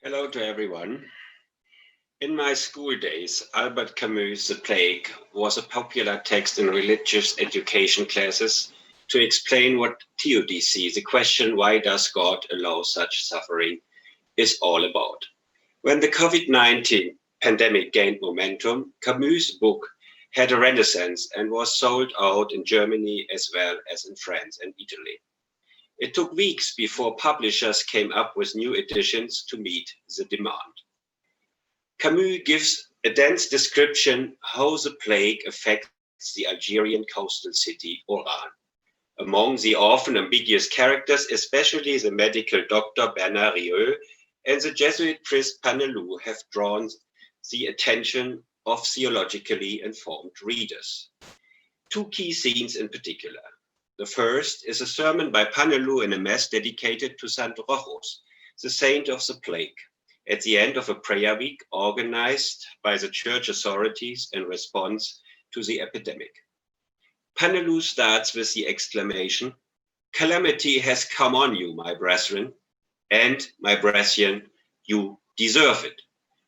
Hello to everyone. In my school days, Albert Camus' The Plague was a popular text in religious education classes to explain what theodicy, the question why does God allow such suffering, is all about. When the COVID-19 pandemic gained momentum, Camus' book had a renaissance and was sold out in Germany as well as in France and Italy. It took weeks before publishers came up with new editions to meet the demand. Camus gives a dense description how the plague affects the Algerian coastal city Oran. Among the often ambiguous characters, especially the medical doctor Bernard Rieu and the Jesuit priest Panelist have drawn the attention of theologically informed readers. Two key scenes in particular. The first is a sermon by Panelist in a mass dedicated to Saint Rochus, the saint of the plague, at the end of a prayer week organized by the church authorities in response to the epidemic. Panelist starts with the exclamation, "Calamity has come on you, my brethren, and my brethren, you deserve it."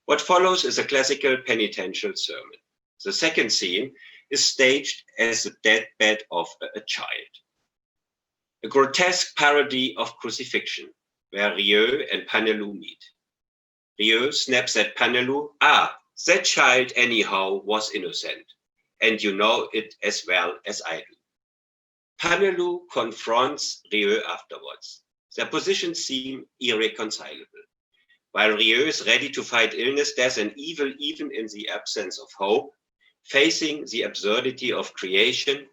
What follows is a classical penitential sermon. The second scene is staged as the deathbed of a child. A grotesque parody of crucifixion, where Rieu and Panelist meet. Rieu snaps at Panelist, that child anyhow was innocent, and you know it as well as I do. Panelist confronts Rieu afterwards. Their positions seem irreconcilable. While Rieu is ready to fight illness, death, and evil even in the absence of hope, facing the absurdity of creation,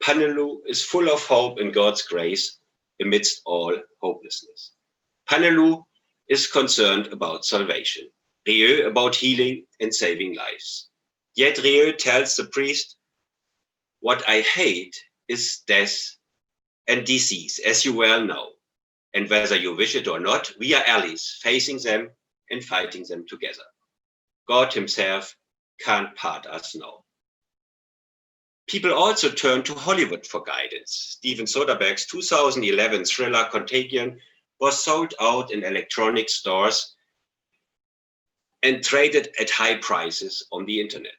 Panelist is full of hope in God's grace amidst all hopelessness. Panelist is concerned about salvation, Rieu about healing and saving lives. Yet Rieu tells the priest, "What I hate is death and disease, as you well know. And whether you wish it or not, we are allies, facing them and fighting them together. God himself can't part us now." People also turn to Hollywood for guidance. Steven Soderbergh's 2011 thriller Contagion was sold out in electronic stores and traded at high prices on the internet.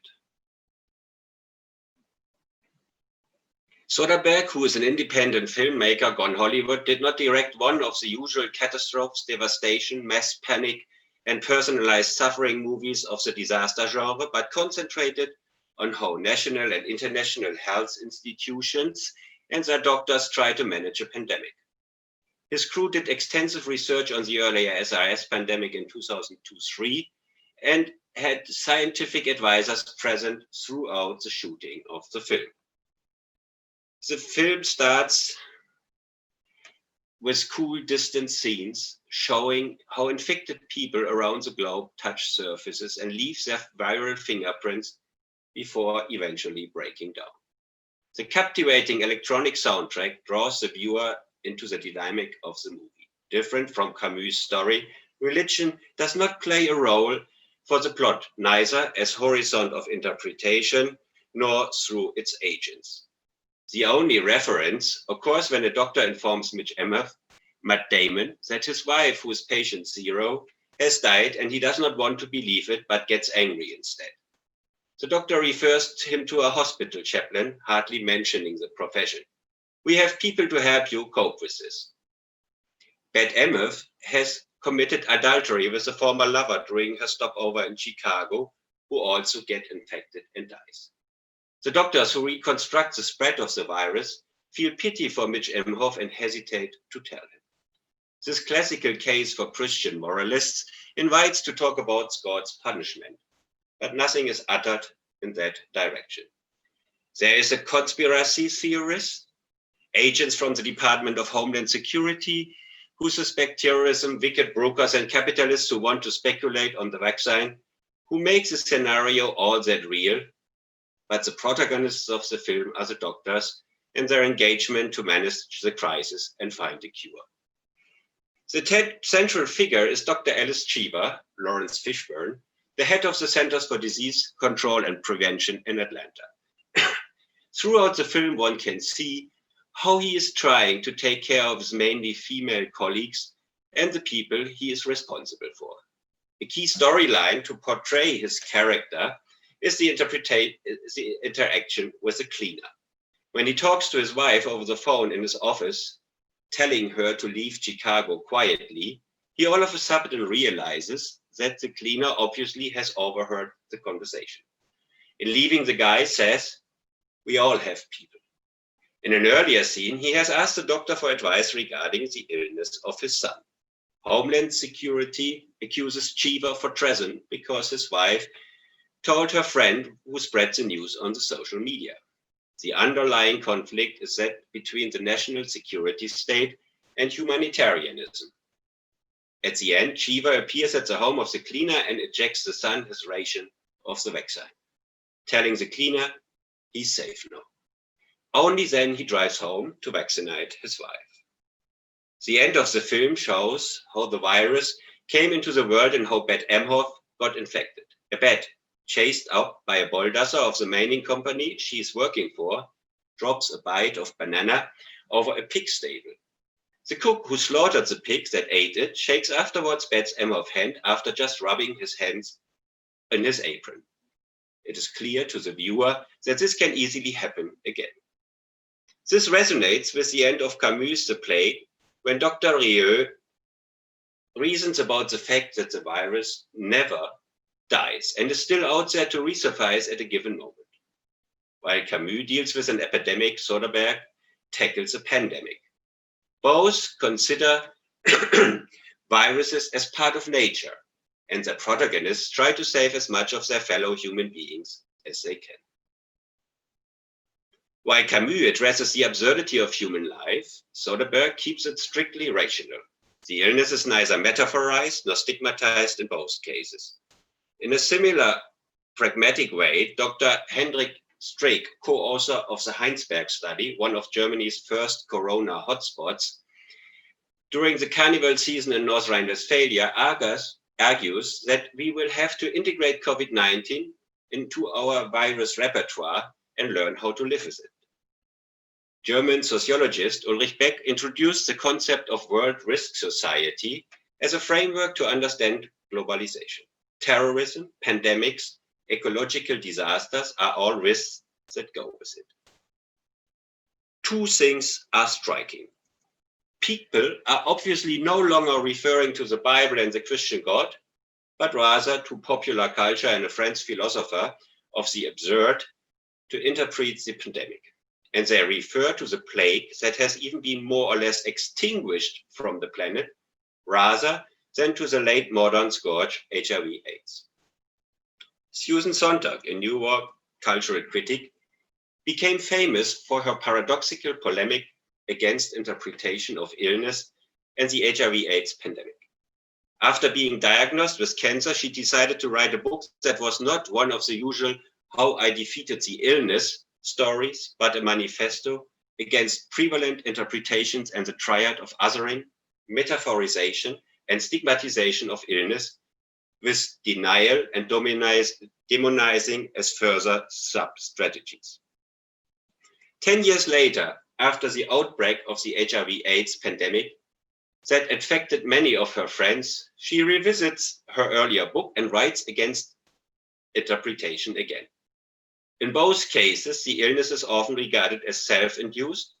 Soderbergh, who is an independent filmmaker gone Hollywood, did not direct one of the usual catastrophes, devastation, mass panic, and personalized suffering movies of the disaster genre, but concentrated on how national and international health institutions and their doctors try to manage a pandemic. His crew did extensive research on the earlier SARS pandemic in 2002-03 and had scientific advisors present throughout the shooting of the film. The film starts with cool distance scenes showing how infected people around the globe touch surfaces and leave their viral fingerprints before eventually breaking down. The captivating electronic soundtrack draws the viewer into the dynamic of the movie. Different from Camus' story, religion does not play a role for the plot, neither as horizon of interpretation nor through its agents. The only reference occurs when a doctor informs Mitch Emhoff, Matt Damon, that his wife, who is patient zero, has died and he does not want to believe it but gets angry instead. The doctor refers him to a hospital chaplain, hardly mentioning the profession. "We have people to help you cope with this." Beth Emhoff has committed adultery with a former lover during her stopover in Chicago, who also gets infected and dies. The doctors who reconstruct the spread of the virus feel pity for Mitch Emhoff and hesitate to tell him. This classical case for Christian moralists invites to talk about God's punishment, but nothing is uttered in that direction. There is a conspiracy theorist, agents from the Department of Homeland Security who suspect terrorism, wicked brokers and capitalists who want to speculate on the vaccine, who make the scenario all that real. But the protagonists of the film are the doctors and their engagement to manage the crisis and find a cure. The central figure is Dr. Alice Cheever, Lawrence Fishburne, the head of the Centers for Disease Control and Prevention in Atlanta. Throughout the film, one can see how he is trying to take care of his mainly female colleagues and the people he is responsible for. A key storyline to portray his character is the interaction with the cleaner. When he talks to his wife over the phone in his office, telling her to leave Chicago quietly, he all of a sudden realizes that the cleaner obviously has overheard the conversation. In leaving, the guy says, "We all have people." In an earlier scene, he has asked the doctor for advice regarding the illness of his son. Homeland Security accuses Cheever for treason because his wife told her friend who spread the news on the social media. The underlying conflict is that between the national security state and humanitarianism. At the end, Cheever appears at the home of the cleaner and ejects the son his ration of the vaccine, telling the cleaner he's safe now. Only then he drives home to vaccinate his wife. The end of the film shows how the virus came into the world and how Beth Emhoff got infected. A bat, chased up by a bulldozer of the mining company she is working for, drops a bite of banana over a pig stable. The cook who slaughtered the pig that ate it shakes afterwards Beth Emhoff's hand after just rubbing his hands in his apron. It is clear to the viewer that this can easily happen again. This resonates with the end of Camus' The Plague, when Dr. Rieu reasons about the fact that the virus never dies and is still out there to resurface at a given moment. While Camus deals with an epidemic, Soderbergh tackles a pandemic. Both consider viruses as part of nature, and their protagonists try to save as much of their fellow human beings as they can. While Camus addresses the absurdity of human life, Soderbergh keeps it strictly rational. The illness is neither metaphorized nor stigmatized in both cases. In a similar pragmatic way, Dr. Hendrik Streeck, co-author of the Heinsberg study, one of Germany's first corona hotspots, during the carnival season in North Rhine-Westphalia, argues that we will have to integrate COVID-19 into our virus repertoire and learn how to live with it. German sociologist Ulrich Beck introduced the concept of World Risk Society as a framework to understand globalization. Terrorism, pandemics, ecological disasters are all risks that go with it. Two things are striking. People are obviously no longer referring to the Bible and the Christian God, but rather to popular culture and a French philosopher of the absurd to interpret the pandemic. And they refer to the plague that has even been more or less extinguished from the planet, rather than to the late modern scourge, HIV/AIDS. Susan Sontag, a New York cultural critic, became famous for her paradoxical polemic against interpretation of illness and the HIV/AIDS pandemic. After being diagnosed with cancer, she decided to write a book that was not one of the usual "How I Defeated the Illness" stories, but a manifesto against prevalent interpretations and the triad of othering, metaphorization, and stigmatization of illness, with denial and demonizing as further sub-strategies. 10 years later, after the outbreak of the HIV/AIDS pandemic that affected many of her friends, she revisits her earlier book and writes against interpretation again. In both cases, the illness is often regarded as self-induced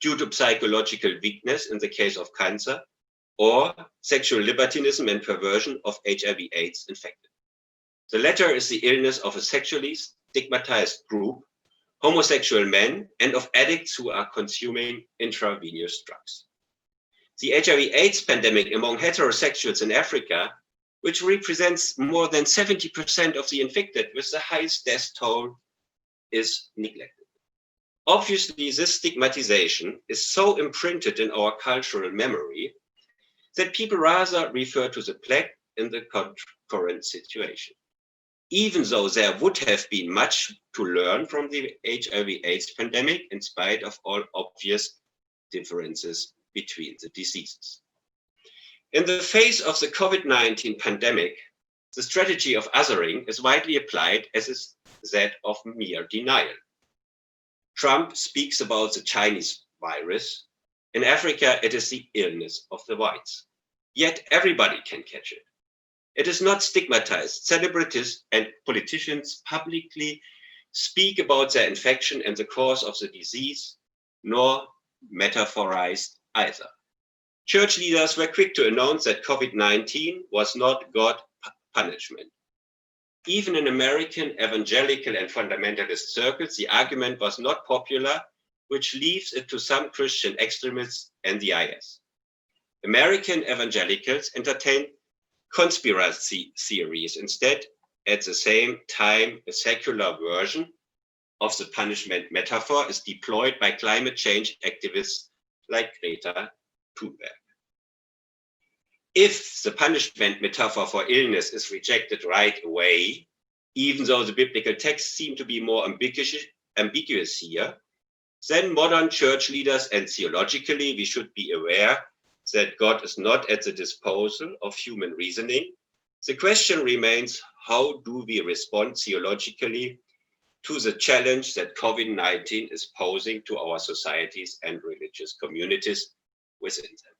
due to psychological weakness in the case of cancer, or sexual libertinism and perversion of HIV/AIDS infected. The latter is the illness of a sexually stigmatized group, homosexual men, and of addicts who are consuming intravenous drugs. The HIV/AIDS pandemic among heterosexuals in Africa, which represents more than 70% of the infected with the highest death toll, is neglected. Obviously, this stigmatization is so imprinted in our cultural memory that people rather refer to the plague in the current situation. Even though there would have been much to learn from the HIV/AIDS pandemic, in spite of all obvious differences between the diseases. In the face of the COVID-19 pandemic, the strategy of othering is widely applied as is that of mere denial. Trump speaks about the Chinese virus. In Africa, it is the illness of the whites. Yet everybody can catch it. It is not stigmatized. Celebrities and politicians publicly speak about their infection and the cause of the disease, nor metaphorized either. Church leaders were quick to announce that COVID-19 was not God's punishment. Even in American evangelical and fundamentalist circles, the argument was not popular, which leaves it to some Christian extremists and the IS. American evangelicals entertain conspiracy theories instead. At the same time, a secular version of the punishment metaphor is deployed by climate change activists like Greta Thunberg. If the punishment metaphor for illness is rejected right away, even though the biblical texts seem to be more ambiguous here, then modern church leaders and theologically we should be aware that God is not at the disposal of human reasoning. The question remains, how do we respond theologically to the challenge that COVID-19 is posing to our societies and religious communities within them?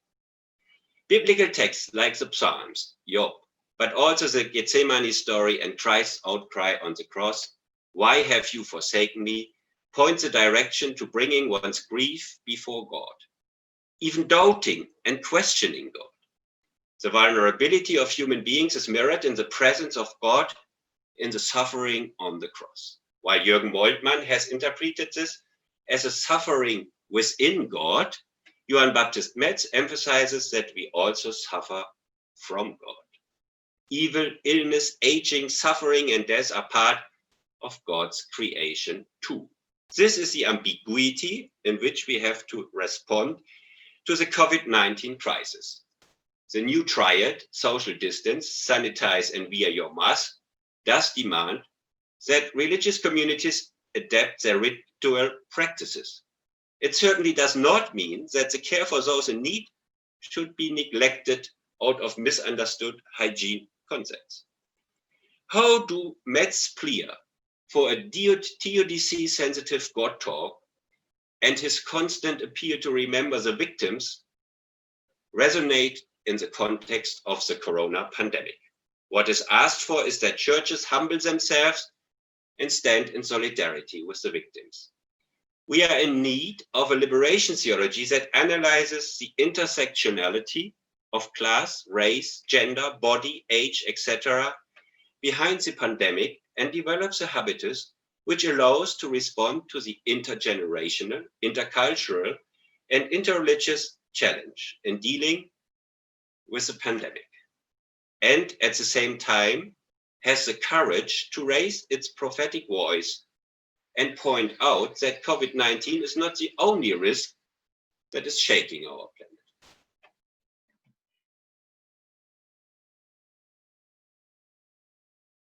Biblical texts like the Psalms, Job, but also the Gethsemane story and Christ's outcry on the cross, "Why have you forsaken me?" point the direction to bringing one's grief before God, even doubting and questioning God. The vulnerability of human beings is mirrored in the presence of God in the suffering on the cross. While Jürgen Moltmann has interpreted this as a suffering within God, Johann Baptist Metz emphasizes that we also suffer from God. Evil, illness, aging, suffering, and death are part of God's creation too. This is the ambiguity in which we have to respond to the COVID-19 crisis. The new triad, social distance, sanitize and wear your mask, does demand that religious communities adapt their ritual practices. It certainly does not mean that the care for those in need should be neglected out of misunderstood hygiene concepts. How do Metz plead for a TODC-sensitive God talk and his constant appeal to remember the victims resonate in the context of the corona pandemic? What is asked for is that churches humble themselves and stand in solidarity with the victims. We are in need of a liberation theology that analyzes the intersectionality of class, race, gender, body, age, etc. behind the pandemic and develops a habitus which allows to respond to the intergenerational, intercultural, and interreligious challenge in dealing with the pandemic. And at the same time, has the courage to raise its prophetic voice and point out that COVID-19 is not the only risk that is shaking our planet.